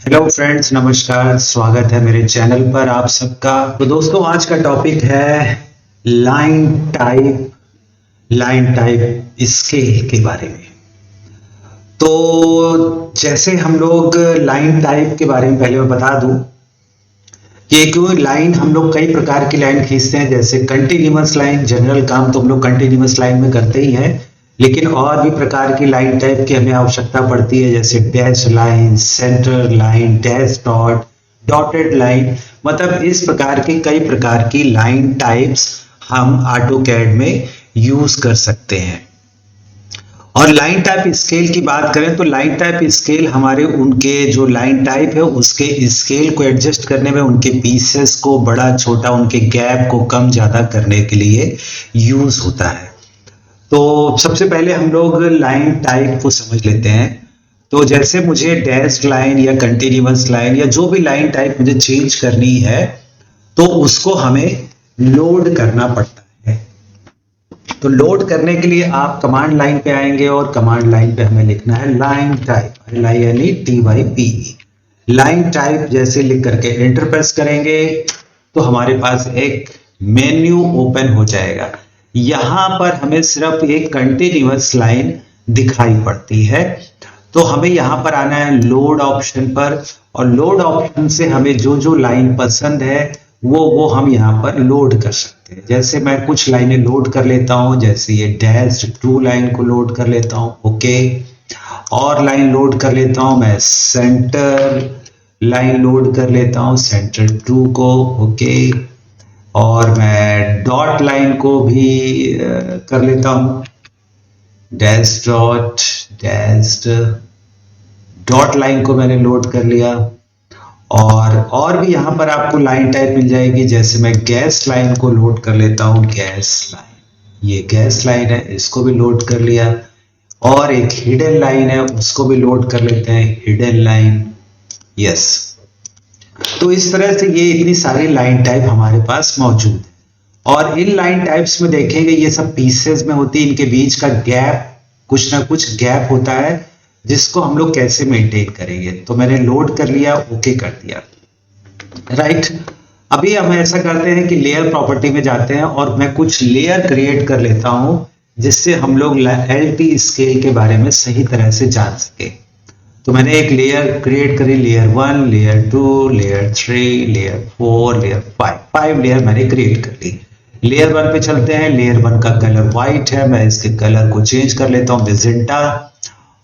Hello friends, नमस्कार। स्वागत है मेरे चैनल पर आप सबका। तो दोस्तों, आज का टॉपिक है लाइन टाइप स्केल के बारे में। तो जैसे हम लोग लाइन टाइप के बारे में पहले मैं बता दूं कि क्यों लाइन हम लोग कई प्रकार की लाइन खींचते हैं। जैसे कंटिन्यूअस लाइन, जनरल काम तो हम लोग कंटिन्यूअस लाइन में करते ही हैं, लेकिन और भी प्रकार की लाइन टाइप की हमें आवश्यकता पड़ती है, जैसे dash line, centre line, dash dot, dotted line. मतलब इस प्रकार की कई प्रकार की लाइन टाइप्स हम ऑटोकैड में यूज कर सकते हैं। और लाइन टाइप स्केल की बात करें तो लाइन टाइप स्केल हमारे उनके जो लाइन टाइप है उसके स्केल को एडजस्ट करने में, उनके पीसेस को बड़ा छोटा, उनके गैप को कम ज्यादा करने के लिए यूज होता है। तो सबसे पहले हम लोग लाइन टाइप को समझ लेते हैं। तो जैसे मुझे डैश लाइन या कंटिन्यूअस लाइन या जो भी लाइन टाइप मुझे चेंज करनी है तो उसको हमें लोड करना पड़ता है। तो लोड करने के लिए आप कमांड लाइन पे आएंगे और कमांड लाइन पे हमें लिखना है line type, LINETYPE। Line type जैसे लिख करके एंटर प्रेस करेंगे तो हमारे पास एक मेन्यू ओपन हो जाएगा। यहां पर हमें सिर्फ एक कंटिन्यूअस लाइन दिखाई पड़ती है। तो हमें यहां पर आना है लोड ऑप्शन पर, और लोड ऑप्शन से हमें जो जो लाइन पसंद है वो हम यहां पर लोड कर सकते हैं। जैसे मैं कुछ लाइनें लोड कर लेता हूं, जैसे ये डैश टू लाइन को लोड कर लेता हूं, ओके। और लाइन लोड कर लेता हूं मैं, सेंटर लाइन लोड कर लेता हूं, सेंटर टू को, ओके। और मैं डॉट लाइन को भी कर लेता हूं, डैश डॉट लाइन को मैंने लोड कर लिया। और भी यहां पर आपको लाइन टाइप मिल जाएगी। जैसे मैं गैस लाइन को लोड कर लेता हूं, गैस लाइन, ये गैस लाइन है, इसको भी लोड कर लिया। और एक हिडन लाइन है, उसको भी लोड कर लेते हैं, हिडन लाइन, यस। तो इस तरह से ये इतनी सारी लाइन टाइप हमारे पास मौजूद है। और इन लाइन टाइप्स में देखेंगे ये सब पीसेस में होती है, इनके बीच का गैप, कुछ ना कुछ गैप होता है जिसको हम लोग कैसे मेंटेन करेंगे। तो मैंने लोड कर लिया, ओके कर दिया, राइट। अभी हम ऐसा करते हैं कि लेयर प्रॉपर्टी में जाते हैं और मैं कुछ लेयर क्रिएट कर लेता हूं जिससे हम लोग LT स्केल के बारे में सही तरह से जान सके। तो मैंने एक लेयर क्रिएट करी, layer 1, layer 2, layer 3, layer 4, layer 5 layer मैंने क्रिएट कर ली। लेयर 1 पे चलते हैं। लेयर 1 का कलर व्हाइट है, मैं इसके कलर को चेंज कर लेता हूं, मेजेंटा।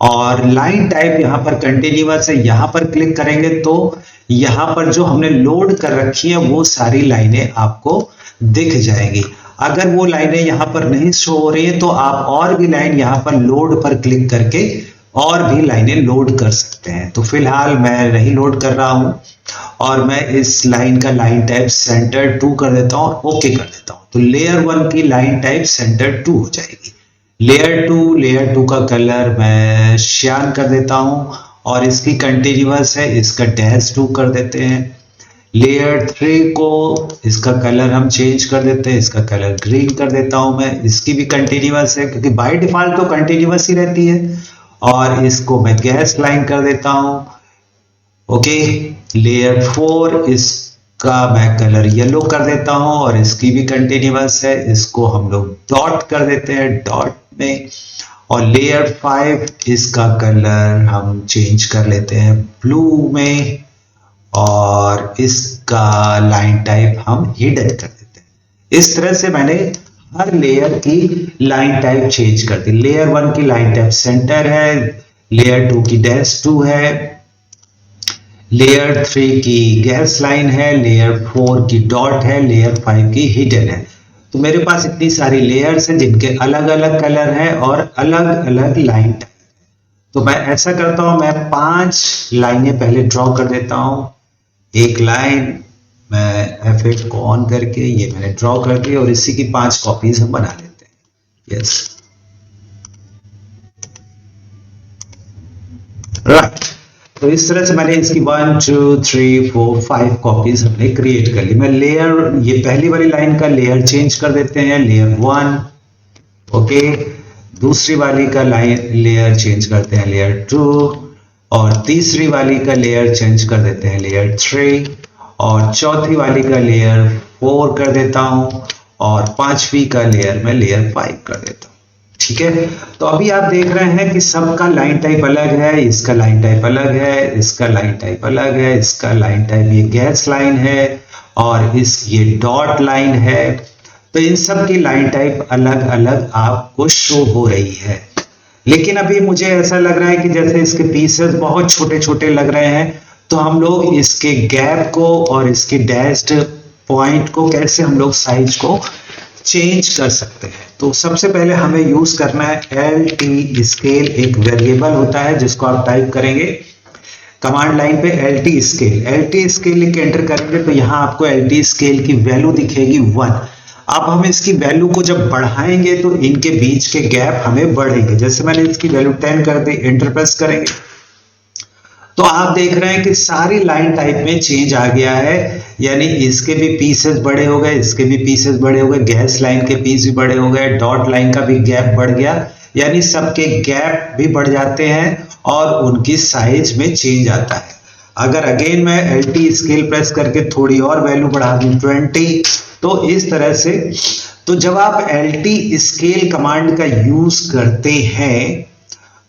और लाइन टाइप यहाँ पर कंटिन्यूअस है, यहाँ पर क्लिक करेंगे तो यहाँ पर जो हमने लोड कर रखी है वो सारी लाइनें आपको दिख जाएंगी। अगर वो लाइनें यहाँ पर नहीं शो हो रही है तो आप और भी लाइन यहाँ पर लोड पर क्लिक करके और भी लाइनें लोड कर सकते हैं। तो फिलहाल मैं नहीं लोड कर रहा हूं और मैं इस लाइन का लाइन टाइप सेंटर 2 कर देता हूं और ओके कर देता हूं। तो लेयर 1 की लाइन टाइप सेंटर 2 हो जाएगी। लेयर 2 का कलर मैं श्यान कर देता हूं और इसकी कंटिन्यूअस है, इसका डैश 2 कर देते हैं। लेयर 3 को इसका कलर हम चेंज कर देते हैं, इसका कलर ग्रीन कर देता हूं मैं, इसकी भी कंटिन्यूअस है क्योंकि बाय डिफॉल्ट तो कंटिन्यूअस ही रहती है। और इसको मैं गैस लाइन कर देता हूं, ओके। लेयर 4, इसका मैं कलर येलो कर देता हूं और इसकी भी कंटिन्यूअस है, इसको हम लोग डॉट कर देते हैं, डॉट में। और लेयर 5, इसका कलर हम चेंज कर लेते हैं ब्लू में और इसका लाइन टाइप हम हिडन कर देते हैं। इस तरह से मैंने हर लेयर की लाइन टाइप चेंज कर दी। लेयर 1 की लाइन टाइप सेंटर है, लेयर 2 की डैश 2 है, लेयर 3 की गैस लाइन है, लेयर 4 की डॉट है, लेयर 5 की हिडन है। तो मेरे पास इतनी सारी लेयर्स हैं जिनके अलग अलग कलर हैं और अलग अलग लाइन टाइप। तो मैं ऐसा करता हूं, मैं 5 लाइनें पहले ड्रॉ कर देता हूं। एक लाइन मैं F8 को ऑन करके ये मैंने ड्रॉ कर दी और इसी की 5 कॉपीज हम बना लेते हैं, यस, राइट। तो इस तरह से मैंने इसकी 1 2 3 4 5 कॉपीज हमने क्रिएट कर ली। मैं लेयर, ये पहली वाली लाइन का लेयर चेंज कर देते हैं, लेयर 1, ओके। दूसरी वाली का लाइन लेयर चेंज करते हैं, लेयर 2। और तीसरी वाली का लेयर चेंज कर देते हैं लेयर 3, और चौथी वाली का लेयर 4 कर देता हूं, और पांचवी का लेयर में लेयर 5 कर देता हूं। ठीक है, तो अभी आप देख रहे हैं कि सबका लाइन टाइप अलग है, इसका लाइन टाइप अलग है, इसका लाइन टाइप अलग है, इसका लाइन टाइप ये गैस लाइन है, और ये डॉट लाइन है। तो इन सब की लाइन टाइप अलग अलग आपको शो हो रही है। लेकिन अभी मुझे ऐसा लग रहा है कि जैसे इसके पीसेस बहुत छोटे छोटे लग रहे हैं, तो हम लोग इसके गैप को और इसके डैश्ड पॉइंट को कैसे हम लोग साइज को चेंज कर सकते हैं। तो सबसे पहले हमें यूज करना है LT स्केल। एक वेरिएबल होता है जिसको आप टाइप करेंगे कमांड लाइन पे LT स्केल लिख के एंटर करेंगे, तो यहाँ आपको LT स्केल की वैल्यू दिखेगी 1। अब हम इसकी वैल्यू को जब बढ़ाएंगे तो इनके बीच के गैप हमें बढ़ेंगे। जैसे मैंने इसकी वैल्यू 10 कर दी, एंटर प्रेस करेंगे तो आप देख रहे हैं कि सारी लाइन टाइप में चेंज आ गया है, यानी इसके भी पीसेस बड़े हो गए, इसके भी पीसेस बड़े हो गए, गैस लाइन के पीस भी बड़े हो गए, डॉट लाइन का भी गैप बढ़ गया, यानी सबके गैप भी बढ़ जाते हैं और उनकी साइज में चेंज आता है। अगर अगेन मैं LT स्केल प्रेस करके थोड़ी और वैल्यू बढ़ा दूं 20, तो इस तरह से, तो जब आप LT स्केल कमांड का यूज करते हैं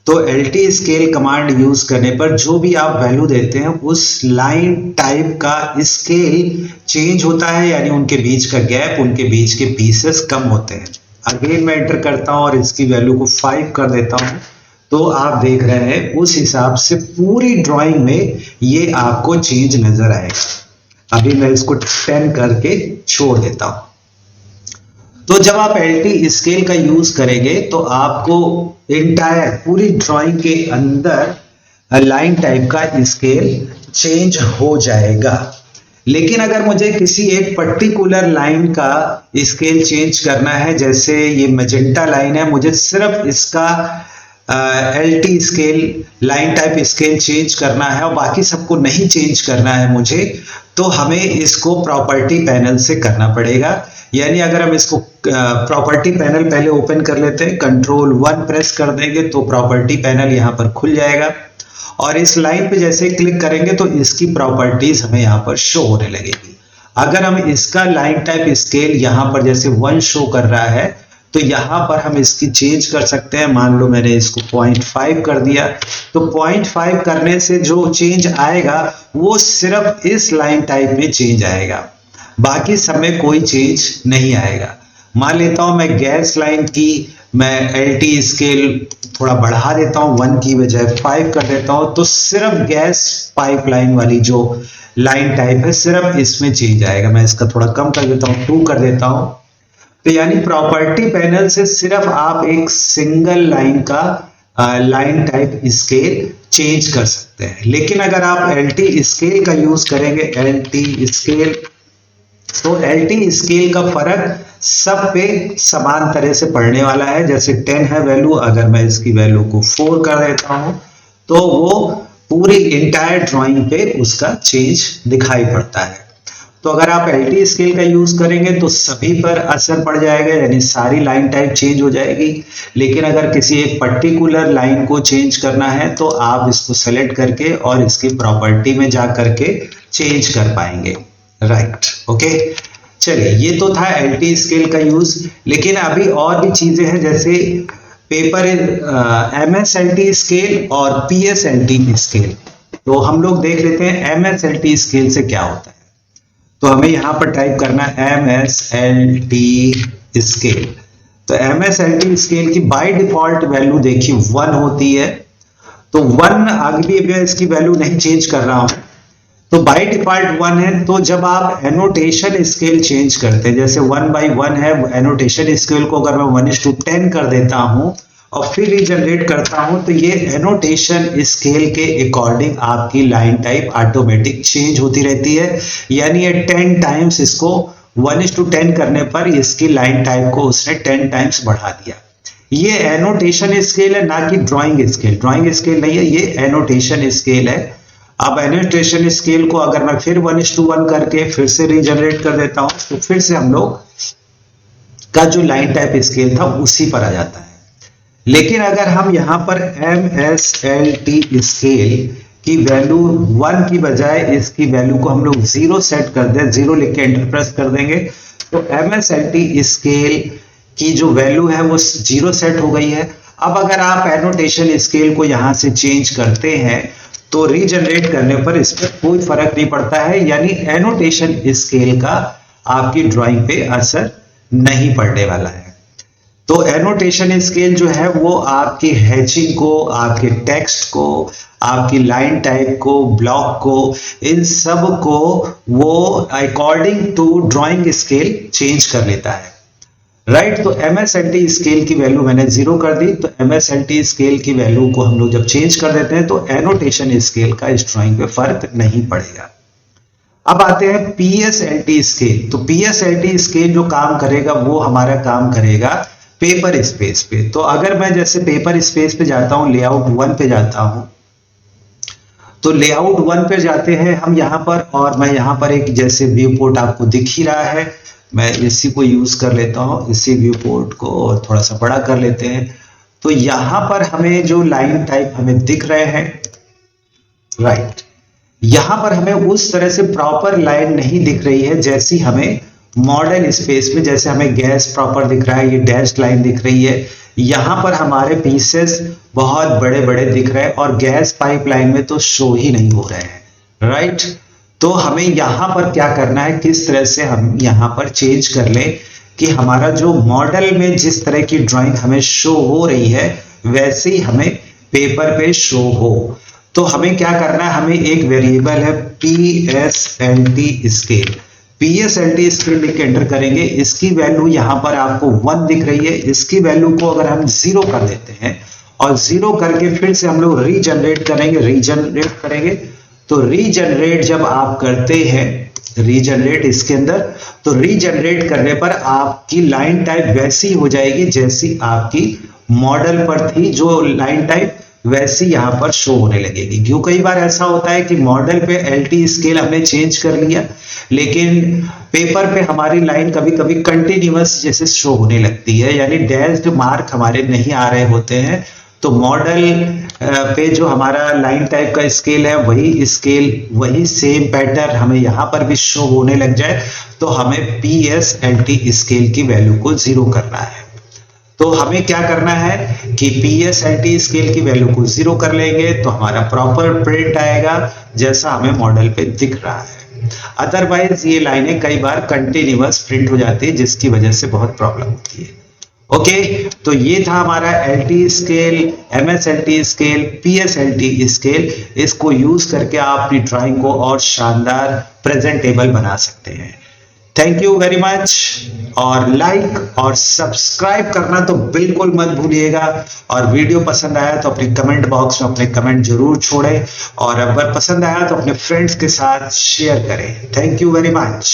तो LT स्केल कमांड यूज करने पर जो भी आप वैल्यू देते हैं उस लाइन टाइप का स्केल चेंज होता है, यानी उनके बीच का गैप, उनके बीच के पीसेस कम होते हैं। अगेन मैं एंटर करता हूं और इसकी वैल्यू को 5 कर देता हूं, तो आप देख रहे हैं उस हिसाब से पूरी ड्राइंग में ये आपको चेंज नजर आएगा। अभी मैं इसको 10 करके छोड़ देता हूं। तो जब आप LT स्केल का यूज करेंगे तो आपको इंटायर पूरी ड्राइंग के अंदर लाइन टाइप का स्केल चेंज हो जाएगा। लेकिन अगर मुझे किसी एक पर्टिकुलर लाइन का स्केल चेंज करना है, जैसे ये मैजेंटा लाइन है, मुझे सिर्फ इसका LT scale line type scale change करना है और बाकी सबको नहीं चेंज करना है मुझे, तो हमें इसको प्रॉपर्टी पैनल से करना पड़ेगा। यानी अगर हम इसको प्रॉपर्टी पैनल पहले ओपन कर लेते हैं, कंट्रोल 1 प्रेस कर देंगे तो प्रॉपर्टी पैनल यहाँ पर खुल जाएगा, और इस लाइन पे जैसे क्लिक करेंगे तो इसकी प्रॉपर्टीज हमें यहाँ पर शो होने लगेगी। अगर हम इसका लाइन टाइप स्केल यहाँ पर जैसे 1 शो कर रहा है, तो यहाँ पर हम इसकी चेंज कर सकते हैं। मान लो मैंने इसको 0.5 कर दिया, तो 0.5 करने से जो चेंज आएगा वो सिर्फ इस लाइन टाइप में चेंज आएगा, बाकी सब में कोई चेंज नहीं आएगा। मान लेता हूं मैं गैस लाइन की मैं LT स्केल थोड़ा बढ़ा देता हूं, 1 की बजाय 5 कर देता हूं, तो सिर्फ गैस पाइपलाइन वाली जो लाइन टाइप है सिर्फ इसमें चेंज आएगा। मैं इसका थोड़ा कम कर देता हूं, 2 कर देता हूं। तो यानी प्रॉपर्टी पैनल से सिर्फ आप एक सिंगल लाइन का लाइन टाइप स्केल चेंज कर सकते हैं। लेकिन अगर आप LT स्केल का यूज करेंगे, LT स्केल, तो LT स्केल का फर्क सब पे समान तरह से पड़ने वाला है। जैसे 10 है वैल्यू, अगर मैं इसकी वैल्यू को 4 कर देता हूं तो वो पूरी इंटायर ड्राइंग पे उसका चेंज दिखाई पड़ता है। तो अगर आप LT स्केल का यूज करेंगे तो सभी पर असर पड़ जाएगा, यानी सारी लाइन टाइप चेंज हो जाएगी। लेकिन अगर किसी एक पर्टिकुलर लाइन को चेंज करना है तो आप इसको सेलेक्ट करके और इसकी प्रॉपर्टी में जा करके चेंज कर पाएंगे। Right, okay. चलिए, ये तो था LT स्केल का यूज। लेकिन अभी और भी चीजें हैं, जैसे पेपर MSLT स्केल और PSLT स्केल। तो हम लोग देख लेते हैं MSLT स्केल से क्या होता है। तो हमें यहाँ पर टाइप करना है MSLT स्केल। तो MSLT स्केल की बाय डिफॉल्ट वैल्यू देखिए 1 होती है। तो 1 आगे भी मैं इसकी वैल्यू नहीं चेंज कर रहा हूं, तो बाय डिफॉल्ट 1 है। तो जब आप एनोटेशन स्केल चेंज करते हैं, जैसे 1/1 है, एनोटेशन स्केल को अगर मैं 1:10 कर देता हूं और फिर रीजनरेट करता हूं, तो ये एनोटेशन स्केल के अकॉर्डिंग आपकी लाइन टाइप ऑटोमेटिक चेंज होती रहती है। यानी ये 10 टाइम्स इसको 1:10 करने पर इसकी लाइन टाइप को उसने 10 टाइम्स बढ़ा दिया। ये एनोटेशन स्केल है, ना कि ड्राइंग स्केल। ड्राइंग स्केल नहीं है, ये एनोटेशन स्केल है। अब एनोटेशन स्केल को अगर मैं फिर 1:1 करके फिर से रीजनरेट कर देता हूं, तो फिर से हम लोग का जो लाइन टाइप स्केल था उसी पर आ जाता है। लेकिन अगर हम यहां पर MSLT स्केल कि वैल्यू 1 की बजाय इसकी वैल्यू को हम लोग 0 सेट कर दें, 0 लिख के एंटर प्रेस कर देंगे, तो MSLT स्केल की जो वैल्यू है वो 0 सेट हो गई है। अब अगर आप एनोटेशन स्केल को यहां से चेंज करते हैं तो रीजनरेट करने पर इस पर कोई फर्क नहीं पड़ता है, यानी एनोटेशन स्केल का आपकी ड्राइंग पे असर नहीं पड़ने वाला है। तो एनोटेशन स्केल जो है वो आपकी हैचिंग को, आपके टेक्स्ट को, आपकी लाइन टाइप को, ब्लॉक को, इन सब को वो according to drawing scale change कर लेता है, राइट। तो MSLT स्केल की वैल्यू मैंने 0 कर दी, तो MSLT स्केल की वैल्यू को हम लोग जब चेंज कर देते हैं तो एनोटेशन स्केल का इस ड्राइंग पे फर्क नहीं पड़ेगा। अब आते हैं PSLT स्केल। तो PSLT स्केल जो काम करेगा वो हमारा काम करेगा पेपर स्पेस पे। तो अगर मैं जैसे पेपर स्पेस पे जाता हूं, लेआउट 1 पे जाता हूं, तो लेआउट 1 पे जाते हैं हम यहां पर, और मैं यहां पर एक जैसे व्यू पोर्ट आपको दिख ही रहा है, मैं इसी को यूज कर लेता हूं, इसी व्यू पोर्ट को, और थोड़ा सा बड़ा कर लेते हैं। तो यहां पर हमें जो लाइन टाइप हमें दिख रहे हैं, राइट, यहां पर हमें उस तरह से प्रॉपर लाइन नहीं दिख रही है जैसी हमें मॉडल स्पेस में, जैसे हमें गैस प्रॉपर दिख रहा है, ये डैश लाइन दिख रही है, यहां पर हमारे पीसेस बहुत बड़े बड़े दिख रहे हैं और गैस पाइपलाइन में तो शो ही नहीं हो रहे हैं, राइट। तो हमें यहां पर क्या करना है, किस तरह से हम यहां पर चेंज कर लें कि हमारा जो मॉडल में जिस तरह की ड्राइंग हमें शो हो रही है वैसे ही हमें पेपर पे शो हो। तो हमें क्या करना है, हमें एक वेरिएबल है PSLT स्केल, PSLT स्केल लिख के एंटर करेंगे, इसकी वैल्यू यहां पर आपको 1 दिख रही है, इसकी वैल्यू को अगर हम 0 कर देते हैं और 0 करके फिर से हम लोग रीजनरेट करेंगे, तो रीजनरेट जब आप करते हैं, रीजनरेट इसके अंदर, तो रीजनरेट करने पर आपकी लाइन टाइप वैसी हो जाएगी जैसी आपकी मॉडल पर थी, जो लाइन टाइप वैसी यहां पर शो होने लगेगी। क्यों कई बार ऐसा होता है कि मॉडल पे LT स्केल हमने चेंज कर लिया लेकिन पेपर पे हमारी लाइन कभी कभी कंटिन्यूअस जैसे शो होने लगती है, यानी डैश्ड मार्क हमारे नहीं आ रहे होते हैं। तो मॉडल पे जो हमारा लाइन टाइप का स्केल है वही स्केल, वही सेम पैटर्न हमें यहां पर भी शो होने लग जाए, तो हमें PSLT स्केल की वैल्यू को 0 करना है। तो हमें क्या करना है कि PSLT स्केल की वैल्यू को 0 कर लेंगे तो हमारा प्रॉपर प्रिंट आएगा जैसा हमें मॉडल पे दिख रहा है। अदरवाइज ये लाइनें कई बार कंटिन्यूअस प्रिंट हो जाती है जिसकी वजह से बहुत प्रॉब्लम होती है। ओके, तो ये था हमारा LT scale, MSLT scale, PSLT scale. इसको यूज करके आप अपनी ड्राइंग को और शानदार प्रेजेंटेबल बना सकते हैं। थैंक यू वेरी मच, और लाइक और सब्सक्राइब करना तो बिल्कुल मत भूलिएगा, और वीडियो पसंद आया तो अपने कमेंट बॉक्स में अपने कमेंट जरूर छोड़ें, और अगर पसंद आया तो अपने फ्रेंड्स के साथ शेयर करें। Thank you very much.